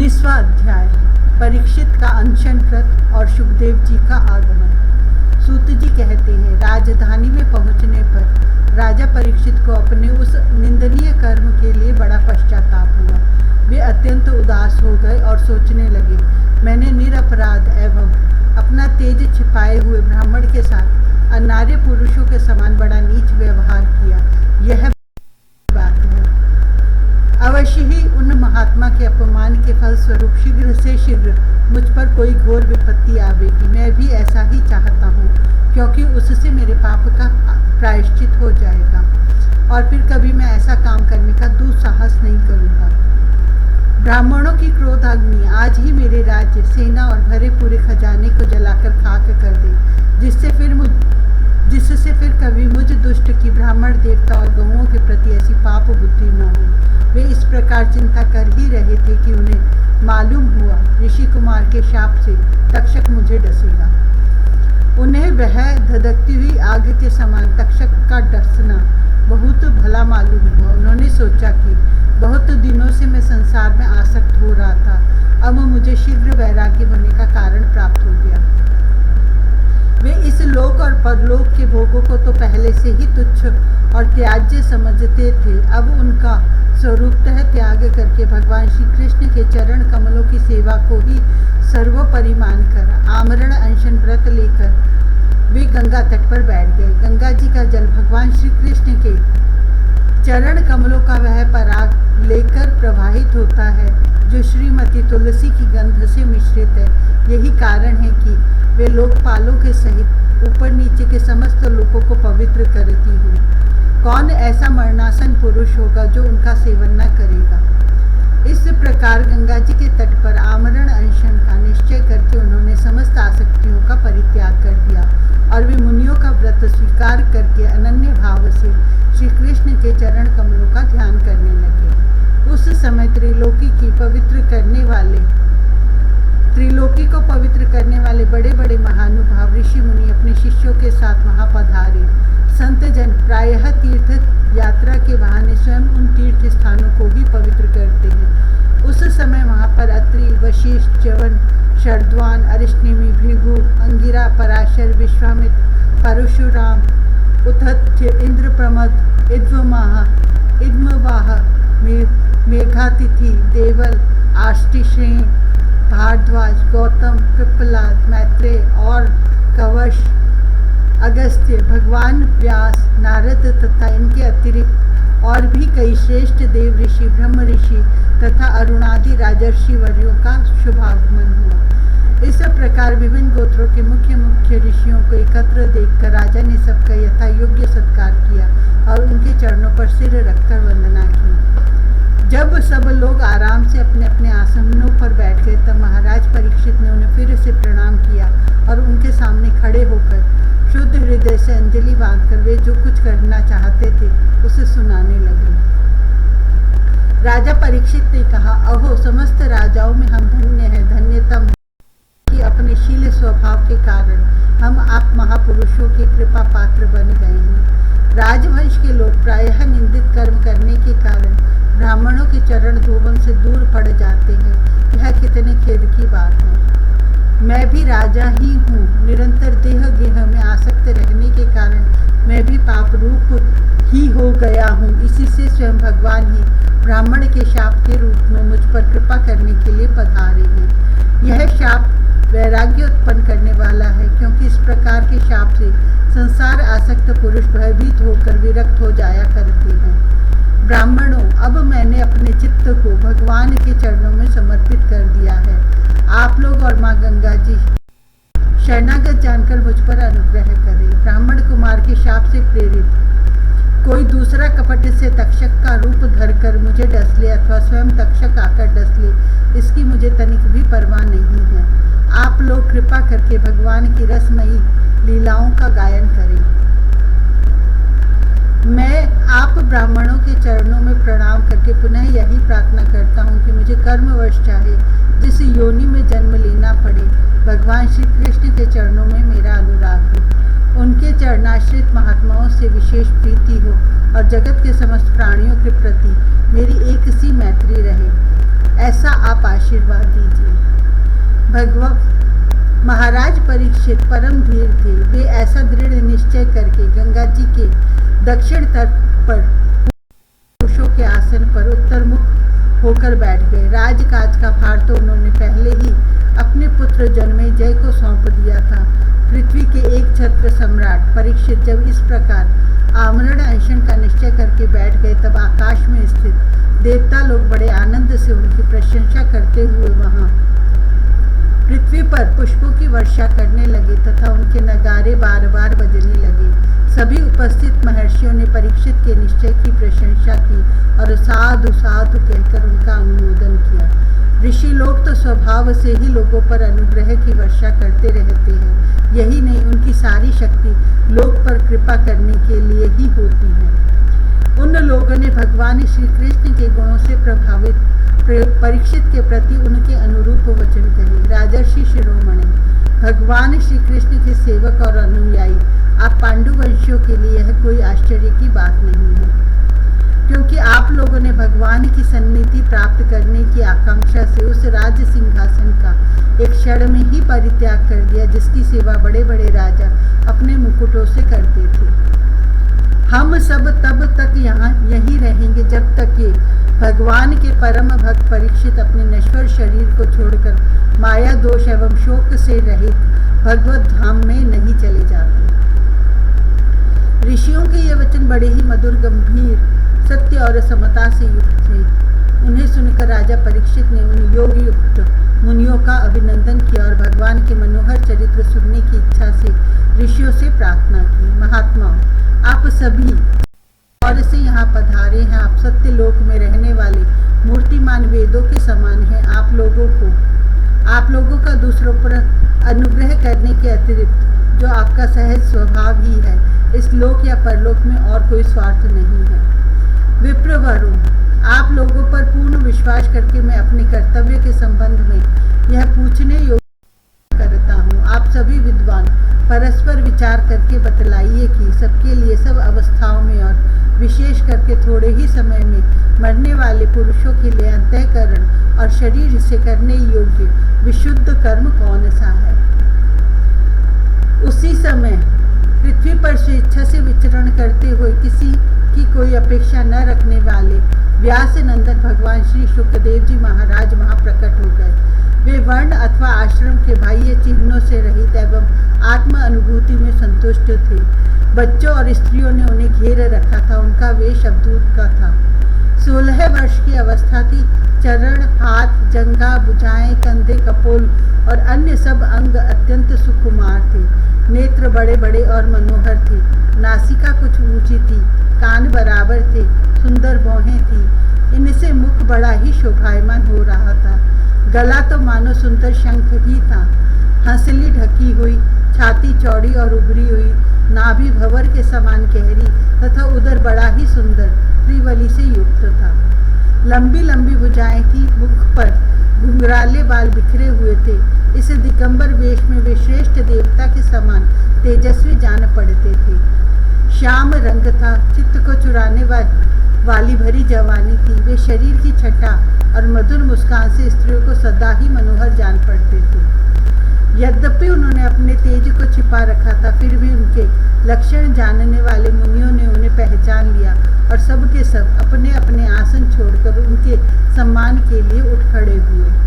19वां अध्याय। परीक्षित का अनशन व्रत और सुखदेव जी का आगमन। सूत जी कहते हैं, राजधानी में पहुंचने पर राजा परीक्षित को अपने उस निंदनीय कर्म के लिए बड़ा पश्चाताप हुआ। वे अत्यंत उदास हो गए और सोचने लगे, मैंने निरपराध एवं अपना तेज छिपाए हुए ब्राह्मण के साथ अनार्य पुरुषों के समान बड़ा नीच व्यवहार किया। यह बात है। अवश्य ही उन महात्मा के अपमान के फलस्वरूप शीघ्र से शीघ्र मुझ पर कोई घोर विपत्ति आवेगी। मैं भी ऐसा ही चाहता हूँ, क्योंकि उससे मेरे पाप का प्रायश्चित हो जाएगा और फिर कभी मैं ऐसा काम करने का दुस्साहस नहीं करूँगा। ब्राह्मणों की क्रोधाग्नि आज ही मेरे राज्य, सेना और भरे पूरे खजाने को जलाकर खाक कर दे, जिससे फिर कभी मुझ दुष्ट की ब्राह्मण देवता और गौओं के प्रति ऐसी पाप बुद्धि न हो। वे इस प्रकार चिंता कर ही रहे थे कि उन्हें मालूम हुआ ऋषि कुमार के शाप से तक्षक मुझे डसेगा। उन्हें वह धधकती हुई आग के समान तक्षक का डसना बहुत भला मालूम हुआ। उन्होंने सोचा कि बहुत दिनों से मैं संसार में आसक्त हो रहा था, अब मुझे शीघ्र वैराग्य होने का कारण प्राप्त हो गया। वे इस लोक और परलोक के भोगों को तो पहले से ही तुच्छ और त्याज्य समझते थे, अब उनका स्वरूपतः त्याग करके भगवान श्री कृष्ण के चरण कमलों की सेवा को ही सर्वोपरि मानकर आमरण अनशन व्रत लेकर वे गंगा तट पर बैठ गए। गंगा जी का जल भगवान श्री कृष्ण के चरण कमलों का वह पराग लेकर प्रवाहित होता है जो श्रीमती तुलसी की गंध से मिश्रित है। यही कारण है कि वे लोकपालों के सहित ऊपर नीचे के समस्त लोगों को पवित्र करती हो। कौन ऐसा मरणासन पुरुष होगा जो उनका सेवन न करेगा। इस प्रकार गंगा जी के तट पर आमरण अनशन का निश्चय करके उन्होंने समस्त आसक्तियों का परित्याग कर दिया और वे मुनियों का व्रत स्वीकार करके अनन्य भाव से श्री कृष्ण के चरण कमलों का ध्यान करने लगे। उस समय त्रिलोकी को पवित्र करने वाले बड़े बड़े महानुभाव ऋषि मुनि अपने शिष्यों के साथ वहां पधारे। संत जन प्रायः तीर्थ यात्रा के बहाने स्वयं उन तीर्थ स्थानों को भी पवित्र करते हैं। उस समय वहां पर अत्रि, वशिष्ठ, च्यवन, शरद्वान, अरिष्टेमी, भृगु, अंगिरा, पराशर, विश्वामित्र, परशुराम, उतथ्य, इंद्रप्रमद, इद्मवाह, मेघातिथि, देवल, आष्टिश्रेय, भारद्वाज, गौतम, पिप्पलाद, मैत्रेय और कवश, अगस्त्य, भगवान व्यास, नारद तथा इनके अतिरिक्त और भी कई श्रेष्ठ देव ऋषि, ब्रह्म ऋषि तथा अरुणादि राजर्षि वर्यों का शुभागमन हुआ। इस प्रकार विभिन्न गोत्रों के मुख्य ऋषियों को एकत्र देखकर राजा ने सबका यथा योग्य सत्कार किया और उनके चरणों पर सिर रखकर वंदना की। जब सब लोग आराम से अपने अपने आसनों पर बैठ गए तब महाराज परीक्षित ने उन्हें फिर से प्रणाम किया और उनके सामने खड़े होकर शुद्ध हृदय से अंजलि बांधकर वे जो कुछ करना चाहते थे उसे सुनाने लगे। राजा परीक्षित ने कहा, अहो समस्त राजाओं में हम धन्य हैं, धन्यतम कि अपने शील स्वभाव के कारण हम आप महापुरुषों के कृपा पात्र बन गए हैं। राजवंश के लोग प्रायः निंदित कर्म करने के कारण ब्राह्मणों के चरण धोवन से दूर पड़ जाते हैं। यह कितने खेद की बात है। मैं भी राजा ही हूँ, निरंतर देह गेह में आसक्त रहने के कारण मैं भी पाप रूप ही हो गया हूँ। इसी से स्वयं भगवान ही ब्राह्मण के शाप के रूप में मुझ पर कृपा करने के लिए पधारे हैं। यह शाप वैराग्य उत्पन्न करने वाला है, क्योंकि इस प्रकार के शाप से संसार आसक्त पुरुष भयभीत होकर विरक्त हो जाया करते हैं। ब्राह्मणों, अब मैंने अपने चित्त को भगवान के चरणों में समर्पित कर दिया है। आप लोग और माँ गंगा जी शरणागत जानकर मुझ पर अनुग्रह करें। ब्राह्मण कुमार के शाप से प्रेरित कोई दूसरा कपट से तक्षक का रूप धरकर मुझे डस ले अथवा स्वयं तक्षक आकर डस ले, इसकी मुझे तनिक भी परवाह नहीं है। आप लोग कृपा करके भगवान की रसमयी लीलाओं का गायन करें। मैं आप ब्राह्मणों के चरणों में प्रणाम करके पुनः यही प्रार्थना करता हूँ कि मुझे कर्मवश चाहे जिस योनि में जन्म लेना पड़े, भगवान श्री कृष्ण के चरणों में मेरा अनुराग हो, उनके चरणाश्रित महात्माओं से विशेष प्रीति हो और जगत के समस्त प्राणियों के प्रति मेरी एक सी मैत्री रहे। ऐसा आप आशीर्वाद दीजिए। भगवत महाराज परीक्षित परम धीर थे। वे ऐसा दृढ़ निश्चय करके गंगा जी के दक्षिण तट पर पुरुषों के आसन पर उत्तरमुख होकर बैठ गए। राजकाज का भार तो उन्होंने पहले ही अपने पुत्र जन्मेजय को सौंप दिया था। पृथ्वी के एक छत्र सम्राट परीक्षित जब इस प्रकार आमरण अनशन का निश्चय करके बैठ गए, तब आकाश में स्थित देवता लोग बड़े आनंद से उनकी प्रशंसा करते हुए वहां पृथ्वी पर पुष्पों की वर्षा करने लगे तथा उनके नगारे बार बार बजने लगे। सभी उपस्थित महर्षियों ने परीक्षित के निश्चय की प्रशंसा की और साधु साधु कहकर उनका अनुमोदन किया। ऋषि लोग तो स्वभाव से ही लोगों पर अनुग्रह की वर्षा करते रहते हैं। यही नहीं, उनकी सारी शक्ति लोग पर कृपा करने के लिए ही होती है। उन लोगों ने भगवान श्री कृष्ण के गुणों से प्रभावित परीक्षित के प्रति उनके अनुरूप वचन कहे। राजर्षि शिरोमणि, भगवान श्री कृष्ण के सेवक और अनुयायी आप पांडुवंशियों के लिए यह कोई आश्चर्य की बात नहीं है, क्योंकि आप लोगों ने भगवान की सन्निधि प्राप्त करने की आकांक्षा से उस राज सिंहासन का एक क्षण में ही परित्याग कर दिया जिसकी सेवा बड़े बड़े राजा अपने मुकुटों से करते थे। हम सब तब तक यहीं रहेंगे जब तक ये भगवान के परम भक्त परीक्षित अपने नश्वर शरीर को छोड़कर माया दोष एवं शोक से रहित भगवत धाम में नहीं चले जाते। ऋषियों के ये वचन बड़े ही मधुर, गंभीर, सत्य और समता से युक्त थे। उन्हें सुनकर राजा परीक्षित ने उन योग युक्त मुनियों का अभिनंदन किया और भगवान के मनोहर चरित्र सुनने की इच्छा से ऋषियों से प्रार्थना की। महात्माओं, आप सभी और से यहाँ पधारे हैं। आप सत्य लोक में रहने वाले मूर्तिमान वेदों के समान हैं। आप लोगों का दूसरों पर अनुग्रह करने के अतिरिक्त जो आपका सहज स्वभाव ही है, इस लोक या परलोक में और कोई स्वार्थ नहीं है। विप्रवरों, आप लोगों पर पूर्ण विश्वास करके मैं अपने कर्तव्य के संबंध में यह पूछने योग्य करता हूँ। आप सभी विद्वान परस्पर विचार करके बतलाइए कि सबके लिए सब अवस्थाओं में और विशेष करके थोड़े ही समय में मरने वाले पुरुषों के लिए अंतःकरण और शरीर से करने योग्य विशुद्ध कर्म कौन सा है। उसी समय पृथ्वी पर स्वेच्छा से विचरण करते हुए किसी की कोई अपेक्षा न रखने वाले व्यास नंदन भगवान श्री शुकदेव जी महाराज वहां प्रकट हो गए। वे वर्ण अथवा आश्रम के बाह्य चिन्हों से रहित एवं आत्म अनुभूति में संतुष्ट थे। बच्चों और स्त्रियों ने उन्हें घेर रखा था। उनका वेश अवधूत का था। 16 वर्ष की अवस्था थी। चरण, हाथ, जंघा, भुजाएं, कंधे, कपोल और अन्य सब अंग अत्यंत सुकुमार थे। नेत्र बड़े बड़े और मनोहर थे। नासिका कुछ ऊंची थी, कान बराबर थे, सुंदर भौहें थी। इनसे मुख बड़ा ही शोभायमान हो रहा था। गला तो मानो सुंदर शंख ही था। हंसली ढकी हुई, छाती चौड़ी और उभरी हुई, नाभि भंवर के समान गहरी तथा उदर बड़ा ही सुंदर त्रिवली से युक्त था। लंबी लंबी भुजाएं थी। मुख पर घुंघराले बाल बिखरे हुए थे। इस दिगंबर वेश में वे श्रेष्ठ देवता के समान तेजस्वी जान पड़ते थे। श्याम रंग था। चित्त को चुराने वाली भरी जवानी थी। वे शरीर की छटा और मधुर मुस्कान से स्त्रियों को सदा ही मनोहर जान पड़ते थे। यद्यपि उन्होंने अपने तेज को छिपा रखा था, फिर भी उनके लक्षण जानने वाले मुनियों ने उन्हें पहचान लिया और सब के सब अपने अपने आसन छोड़कर उनके सम्मान के लिए उठ खड़े हुए।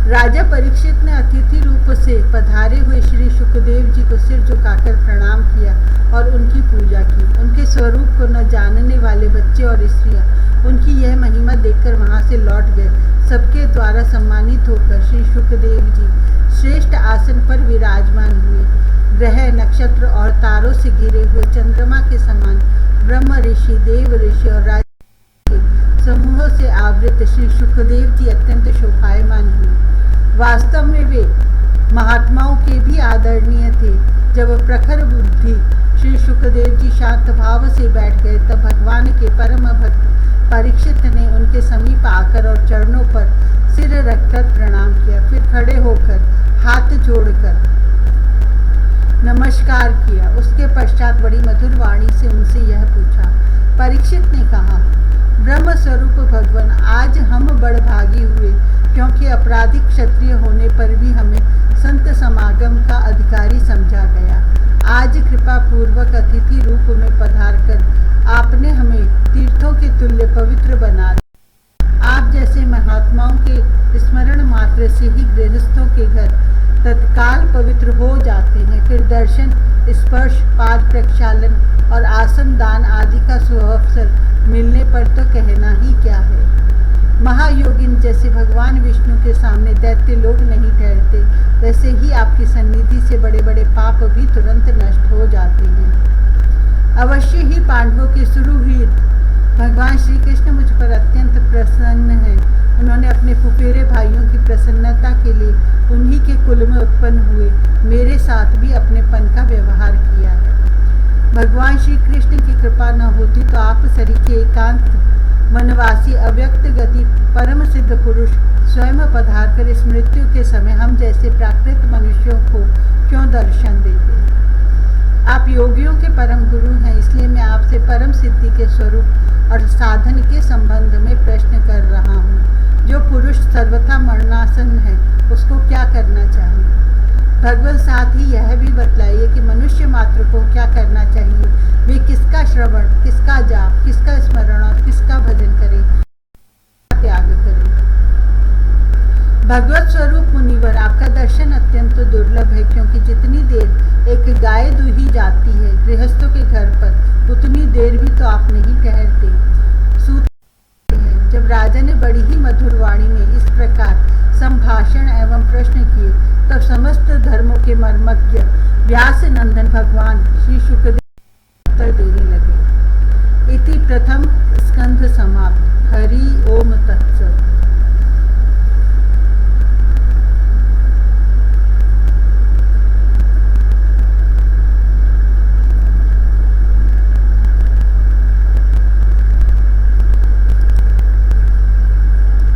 राजा परीक्षित ने अतिथि रूप से पधारे हुए श्री शुकदेव जी को सिर झुकाकर प्रणाम किया और उनकी पूजा की। उनके स्वरूप को न जानने वाले बच्चे और स्त्रियां उनकी यह महिमा देखकर वहां से लौट गए। सबके द्वारा सम्मानित होकर श्री शुकदेव जी श्रेष्ठ आसन पर विराजमान हुए। ग्रह, नक्षत्र और तारों से घिरे हुए चंद्रमा के समान ब्रह्म ऋषि, देव ऋषि और राज के समूहों से आवृत श्री शुकदेव जी अत्यंत शोभायमान हुए। वास्तव में वे महात्माओं के भी आदरणीय थे। जब प्रखर बुद्धि श्री शुकदेव जी शांत भाव से बैठ गए, तब भगवान के परम भक्त परीक्षित ने उनके समीप आकर और चरणों पर सिर रखकर प्रणाम किया। फिर खड़े होकर हाथ जोड़कर नमस्कार किया। उसके पश्चात बड़ी मधुर वाणी से उनसे यह पूछा। परीक्षित ने कहा, ब्रह्म स्वरूप भगवान, आज हम बड़भागी हुए, क्योंकि अपराधी क्षत्रिय होने पर भी हमें संत समागम का अधिकारी समझा गया। आज कृपा पूर्वक अतिथि रूप में पधार कर आपने हमें तीर्थों के तुल्य पवित्र बना दिया। आप जैसे महात्माओं के स्मरण मात्र से ही गृहस्थों के घर तत्काल पवित्र हो जाते हैं। फिर दर्शन, स्पर्श, पाद प्रक्षालन और आसन दान आदि का सुअवसर मिलने पर तो कहना ही क्या है। महायोगिन जैसे भगवान विष्णु के सामने दैत्य लोग नहीं ठहरते, वैसे ही आपकी सन्निधि से बड़े बड़े पाप भी तुरंत नष्ट हो जाते हैं। अवश्य ही पांडवों के सुरवीर भगवान श्री कृष्ण मुझ पर अत्यंत प्रसन्न हैं। उन्होंने अपने फुफेरे भाइयों की प्रसन्नता के लिए उन्हीं के कुल में उत्पन्न हुए मेरे साथ भी अपनेपन का व्यवहार किया है। भगवान श्री कृष्ण की कृपा न होती तो आप सरीखे एकांत वनवासी अव्यक्त गति परम सिद्ध पुरुष स्वयं पधार कर इस मृत्यु के समय हम जैसे प्राकृत मनुष्यों को क्यों दर्शन देते। आप योगियों के परम गुरु हैं, इसलिए मैं आपसे परम सिद्धि के स्वरूप और साधन के संबंध में प्रश्न कर रहा हूँ। जो पुरुष सर्वथा मरणासन है उसको क्या करना चाहिए? भगवान साथ ही यह भी बतलाइए कि मनुष्य मात्र को क्या करना चाहिए। वे किसका श्रवण, किसका जाप, किसका स्मरण और किसका भजन करें, त्याग करें। भगवत स्वरूप मुनिवर, आपका दर्शन अत्यंत दुर्लभ है, क्योंकि जितनी देर एक गाय दूही जाती है गृहस्थों के घर पर, उतनी देर भी तो आप नहीं ठहरते। जब राजा ने बड़ी ही मधुर वाणी में इस प्रकार संभाषण एवं प्रश्न किए, तब समस्त धर्मों के मर्मज्ञ व्यास नंदन भगवान श्री शुकदेव उत्तर देने लगे। इति प्रथम स्कंध समाप्त। हरि ओम तत्।